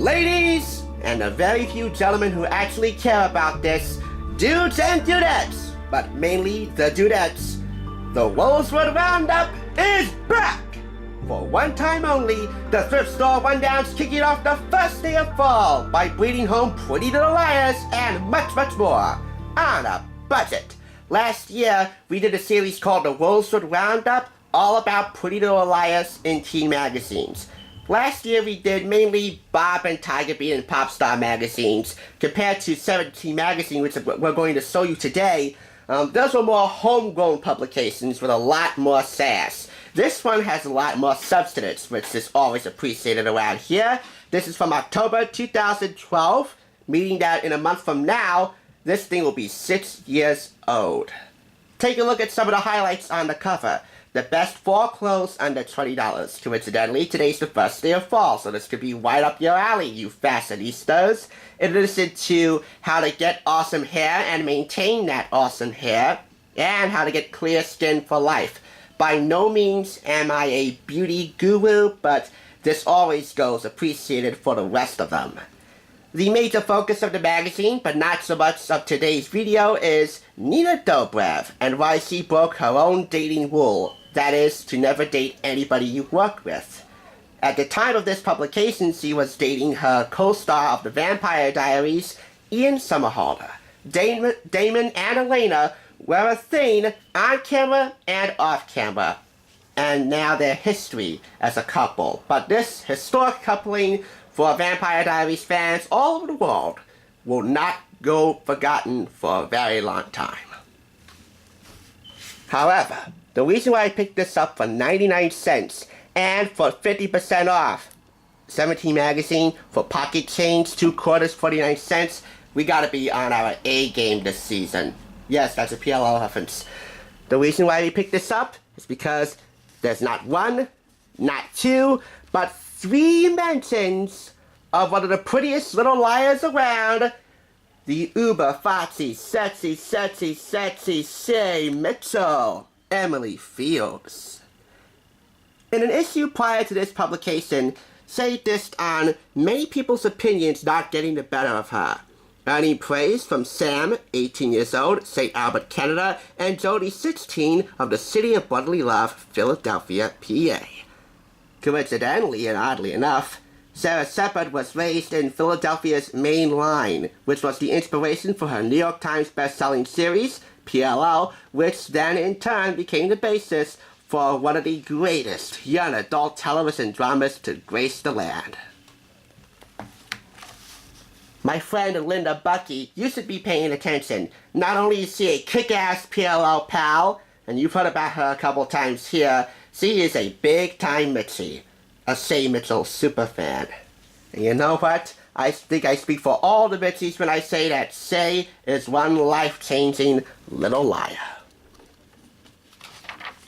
Ladies, and the very few gentlemen who actually care about this, dudes and dudettes, but mainly the dudettes, the Rosewood Roundup is back! For one time only, the Thrift Store Rundown's kicking off the first day of fall by bringing home Pretty Little Liars and much, much more on a budget. Last year, we did a series called the Rosewood Roundup, all about Pretty Little Liars in teen magazines. Last year, we did mainly Bob and Tiger Beat and Popstar magazines, compared to 17 magazine, which we're going to show you today. Those were more homegrown publications with a lot more sass. This one has a lot more substance, which is always appreciated around here. This is from October 2012, meaning that in a month from now, this thing will be 6 years old. Take a look at some of the highlights on the cover. The best fall clothes under $20. Coincidentally, today's the first day of fall, so this could be right up your alley, you fashionistas. In addition to how to get awesome hair and maintain that awesome hair, and how to get clear skin for life. By no means am I a beauty guru, but this always goes appreciated for the rest of them. The major focus of the magazine, but not so much of today's video, is Nina Dobrev and why she broke her own dating rule. That is, to never date anybody you work with. At the time of this publication, she was dating her co-star of the Vampire Diaries, Ian Somerhalder. Damon and Elena were a thing on camera and off camera. And now their history as a couple. But this historic coupling for Vampire Diaries fans all over the world will not go forgotten for a very long time. However, the reason why I picked this up for 99 cents and for 50% off 17 magazine for pocket change, 2 quarters, 49 cents, we gotta be on our A game this season. Yes, that's a PLL reference. The reason why we picked this up is because there's not one, not two, but 3 mentions of one of the prettiest little liars around, the uber foxy, sexy, Shay Mitchell, Emily Fields. In an issue prior to this publication, Shay dissed on many people's opinions not getting the better of her, earning praise from Sam, 18 years old, St. Albert, Canada, and Jody, 16, of the city of brotherly love, Philadelphia, PA. Coincidentally and oddly enough, Sarah Shepard was raised in Philadelphia's Main Line, which was the inspiration for her New York Times best-selling series, PLL, which then in turn became the basis for one of the greatest young adult television dramas to grace the land. My friend Linda Bucky, you should be paying attention. Not only is she a kick-ass PLL pal, and you've heard about her a couple times here, she is a big-time Mitchie, a Shay Mitchell superfan. And you know what? I think I speak for all the Mitchies when I say that Shay is one life-changing little liar.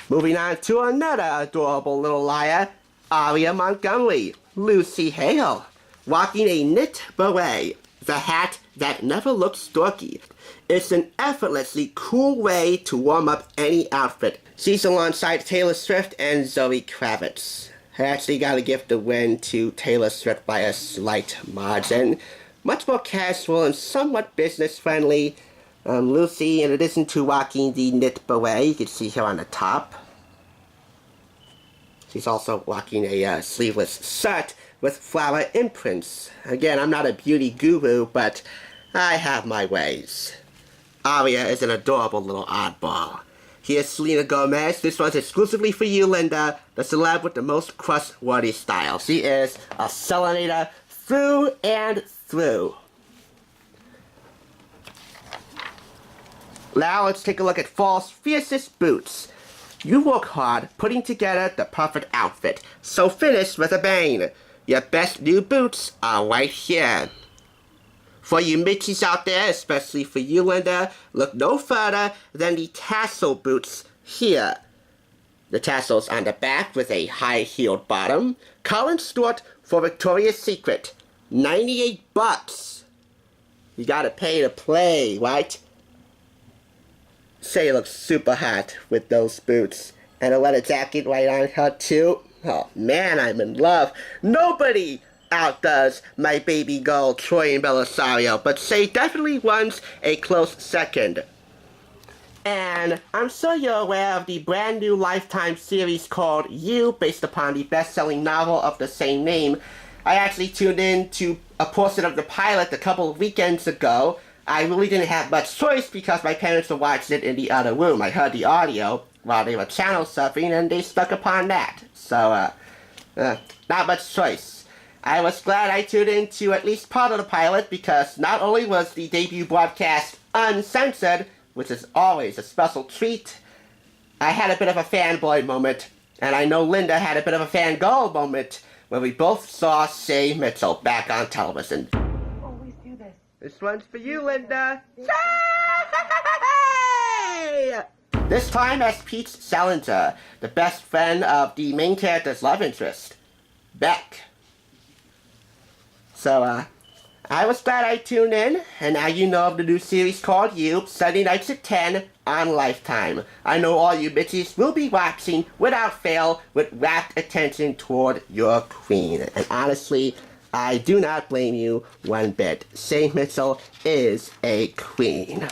Moving on to another adorable little liar, Aria Montgomery, Lucy Hale, rocking a knit beret, the hat that never looks dorky. It's an effortlessly cool way to warm up any outfit. She's alongside Taylor Swift and Zoe Kravitz. I actually gotta give the win to Taylor Swift by a slight margin. Much more casual and somewhat business-friendly. Lucy, in addition to rocking the knit beret, you can see here on the top, she's also rocking a sleeveless shirt with flower imprints. Again, I'm not a beauty guru, but I have my ways. Aria is an adorable little oddball. Here's Selena Gomez. This one's exclusively for you, Linda, the celeb with the most trustworthy style. She is a Selenita through and through. Now let's take a look at fall's fiercest boots. You work hard putting together the perfect outfit, so finish with a bang. Your best new boots are right here. For you Mitchies out there, especially for you, Linda, look no further than the tassel boots here. The tassels on the back with a high-heeled bottom. Colin Stewart for Victoria's Secret. 98 bucks. You gotta pay to play, right? Shay looks super hot with those boots. And a leather jacket right on her too. Oh man, I'm in love. Nobody outdoes my baby girl Troy and Belisario, but say definitely runs a close second. And I'm sure you're aware of the brand new Lifetime series called You, based upon the best-selling novel of the same name. I actually tuned in to a portion of the pilot a couple of weekends ago. I really didn't have much choice because my parents were watching it in the other room. I heard the audio while they were channel surfing and they stuck upon that. So, not much choice. I was glad I tuned in to at least part of the pilot because not only was the debut broadcast uncensored, which is always a special treat, I had a bit of a fanboy moment, and I know Linda had a bit of a fangirl moment when we both saw Shay Mitchell back on television. Always do this. This one's for you, Linda. Shay! This time as Pete Salinger, the best friend of the main character's love interest, Beck. So, I was glad I tuned in, and now you know of the new series called You, Sunday nights at 10 on Lifetime. I know all you bitches will be watching, without fail, with rapt attention toward your queen. And honestly, I do not blame you one bit. Shay Mitchell is a queen.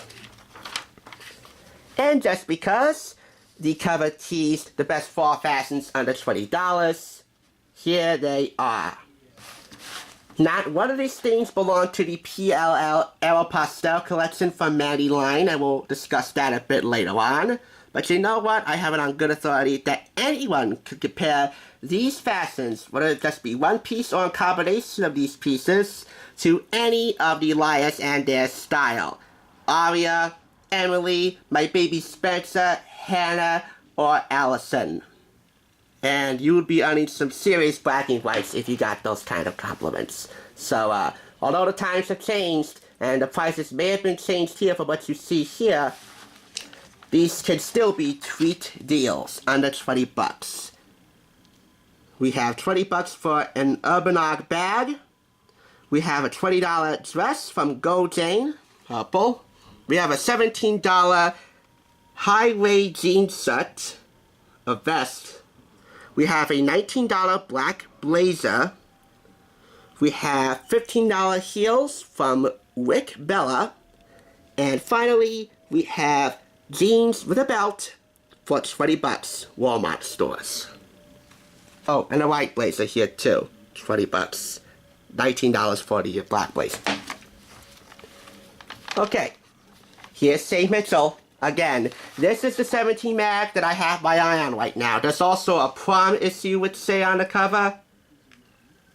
And just because the cover teased the best fall fashions under $20, here they are. Not one of these things belong to the PLL Aeropostale collection from Maddie Line. I will discuss that a bit later on. But you know what? I have it on good authority that anyone could compare these fashions, whether it just be one piece or a combination of these pieces, to any of the liars and their style. Aria, Emily, my baby Spencer, Hannah, or Allison. And you would be earning some serious bragging rights if you got those kind of compliments. So, although the times have changed, and the prices may have been changed here for what you see here, these can still be treat deals under $20. We have $20 for an Urbanog bag. We have a $20 dress from Go Jane, purple. We have a $17 highway jean set, a vest. We have a $19 black blazer. We have $15 heels from Wick Bella. And finally, we have jeans with a belt for $20, Walmart stores. Oh, and a white blazer here too, $20. $19 for the black blazer. Okay, here's Shay Mitchell. Again, this is the 17 mag that I have my eye on right now. There's also a prom issue with Shay on the cover.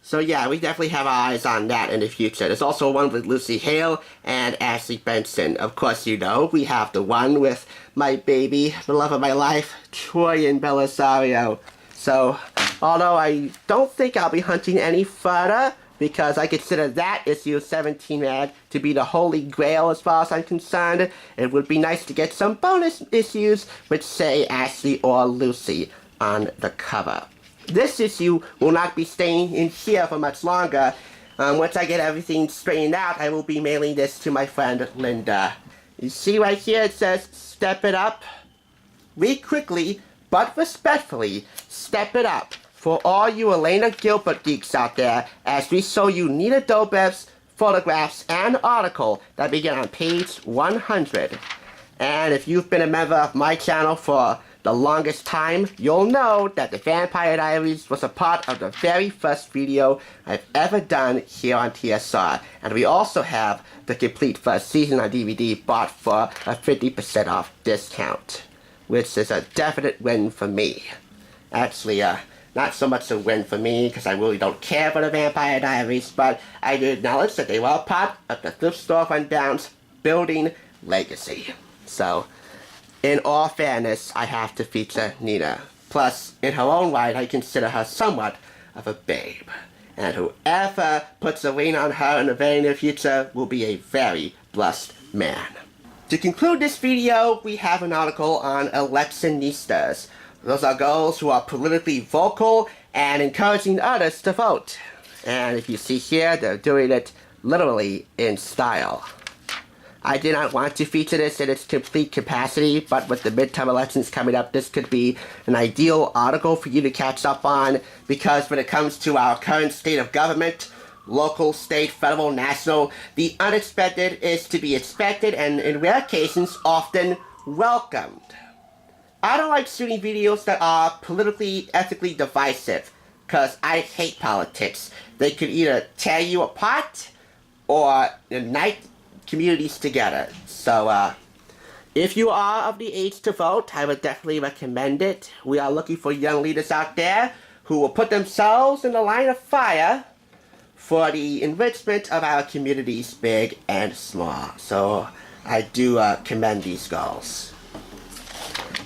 So yeah, we definitely have our eyes on that in the future. There's also one with Lucy Hale and Ashley Benson. Of course, you know, we have the one with my baby, the love of my life, Troy and Belisario. So, although I don't think I'll be hunting any further, because I consider that issue 17 mag to be the holy grail as far as I'm concerned, it would be nice to get some bonus issues with, say, Ashley or Lucy on the cover. This issue will not be staying in here for much longer. Once I get everything straightened out, I will be mailing this to my friend Linda. You see right here it says, step it up. Read quickly, but respectfully, step it up. For all you Elena Gilbert geeks out there, as we show you Nina Dobreve's photographs and article that begin on page 100. And if you've been a member of my channel for the longest time, you'll know that the Vampire Diaries was a part of the very first video I've ever done here on TSR. And we also have the complete first season on DVD bought for a 50% off discount, which is a definite win for me. Actually, not so much a win for me, because I really don't care for the Vampire Diaries, but I do acknowledge that they were a part of the Thrift Store Rundown's building legacy. So, in all fairness, I have to feature Nina. Plus, in her own right, I consider her somewhat of a babe. And whoever puts a ring on her in the very near future will be a very blessed man. To conclude this video, we have an article on electionistas. Those are girls who are politically vocal and encouraging others to vote. And if you see here, they're doing it literally in style. I did not want to feature this in its complete capacity, but with the midterm elections coming up, this could be an ideal article for you to catch up on, because when it comes to our current state of government, local, state, federal, national. The unexpected is to be expected and in rare cases often welcomed. I don't like shooting videos that are politically, ethically divisive, because I hate politics. They could either tear you apart or unite communities together. So, if you are of the age to vote, I would definitely recommend it. We are looking for young leaders out there who will put themselves in the line of fire for the enrichment of our communities, big and small. So, I do commend these goals.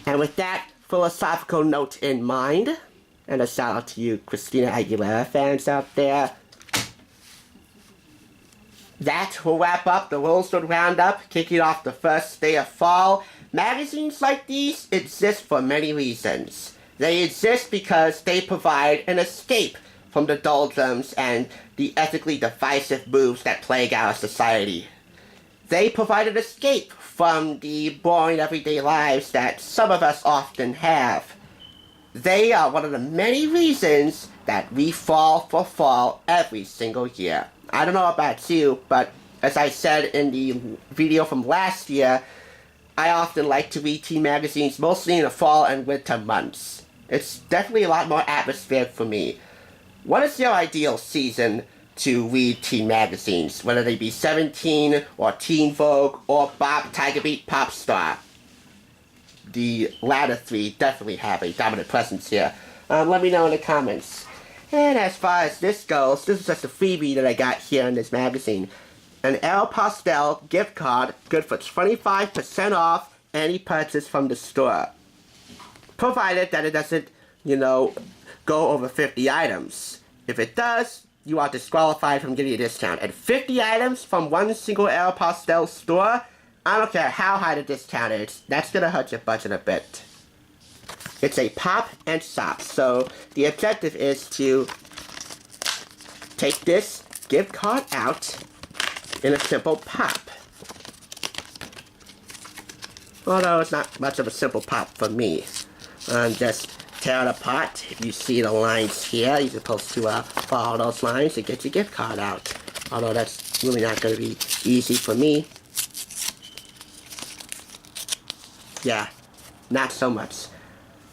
And with that philosophical note in mind, and a shout out to you Christina Aguilera fans out there, that will wrap up the Rosewood Roundup, kicking off the first day of fall. Magazines like these exist for many reasons. They exist because they provide an escape from the doldrums and the ethically divisive moves that plague our society. They provide an escape from the boring everyday lives that some of us often have. They are one of the many reasons that we fall for fall every single year. I don't know about you, but as I said in the video from last year, I often like to read teen magazines mostly in the fall and winter months. It's definitely a lot more atmospheric for me. What is your ideal season to read teen magazines, whether they be 17 or Teen Vogue or Bob Tiger Beat Pop Star? The latter three definitely have a dominant presence here. Let me know in the comments. And as far as this goes, this is just a freebie that I got here in this magazine. An Aeropostale gift card good for 25% off any purchase from the store. Provided that it doesn't, go over 50 items. If it does, you are disqualified from getting a discount. And 50 items from one single Aeropostale store, I don't care how high the discount is, that's gonna hurt your budget a bit. It's a pop and shop, so the objective is to take this gift card out in a simple pop. Although it's not much of a simple pop for me. Just tear it apart. If you see the lines here, you're supposed to follow those lines to get your gift card out. Although that's really not going to be easy for me. Yeah, not so much.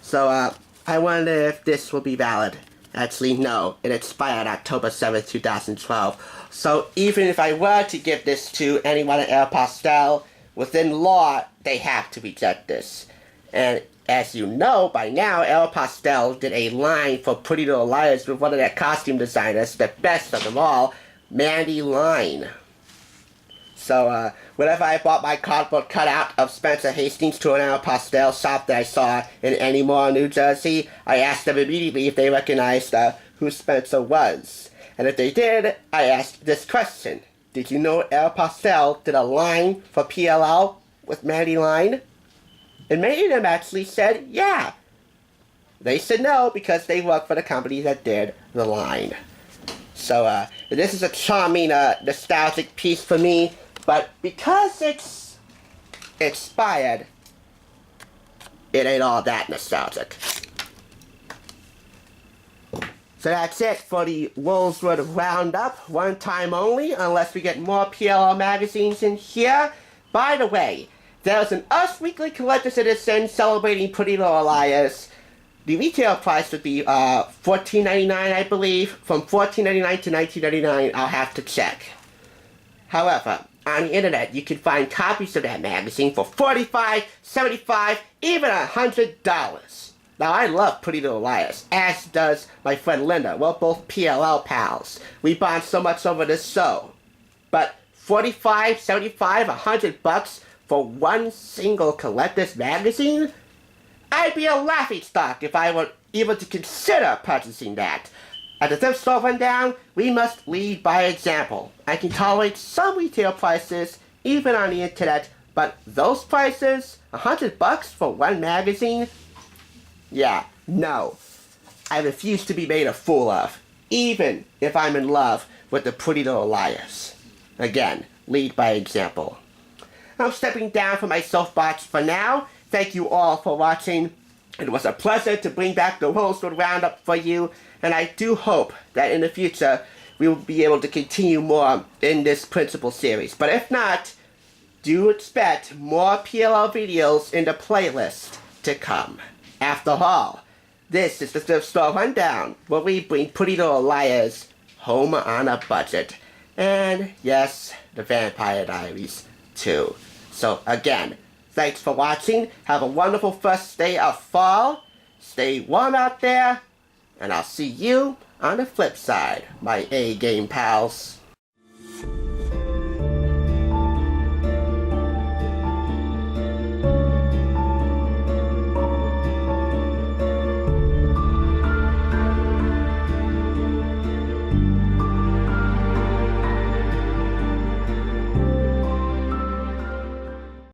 So, I wonder if this will be valid. Actually, no. It expired October 7th, 2012. So, even if I were to give this to anyone at Aeropostale, within law, they have to reject this. And as you know by now, Aeropostale did a line for Pretty Little Liars with one of their costume designers, the best of them all, Mandy Line. So, whenever I bought my cardboard cutout of Spencer Hastings to an Aeropostale shop that I saw in Anymore, New Jersey, I asked them immediately if they recognized who Spencer was. And if they did, I asked this question. Did you know Aeropostale did a line for PLL with Mandy Line? And many of them actually said, yeah. They said no because they work for the company that did the line. So, this is a charming, nostalgic piece for me. But because it's expired, it ain't all that nostalgic. So that's it for the Rosewood Roundup. One time only, unless we get more PLL magazines in here. By the way, there's an Us Weekly Collector's Edition celebrating Pretty Little Liars. The retail price would be $14.99, I believe. From $14.99 to $19.99, I'll have to check. However, on the internet, you can find copies of that magazine for $45, $75, even $100. Now, I love Pretty Little Liars, as does my friend Linda. We're both PLL pals. We bond so much over this show. But $45, $75, $100 for one single collector's magazine? I'd be a laughingstock if I were even to consider purchasing that. At the Thrift Store Rundown, we must lead by example. I can tolerate some retail prices, even on the internet, but those prices, $100 for one magazine? Yeah, no. I refuse to be made a fool of, even if I'm in love with the Pretty Little Liars. Again, lead by example. I'm stepping down from my soapbox for now. Thank you all for watching. It was a pleasure to bring back the Rosewood Roundup for you, and I do hope that in the future we will be able to continue more in this principal series. But if not, do expect more PLL videos in the playlist to come. After all, this is the Thrift Store Rundown, where we bring pretty little liars home on a budget. And yes, the Vampire Diaries too. So again, thanks for watching. Have a wonderful first day of fall. Stay warm out there. And I'll see you on the flip side, my A-game pals.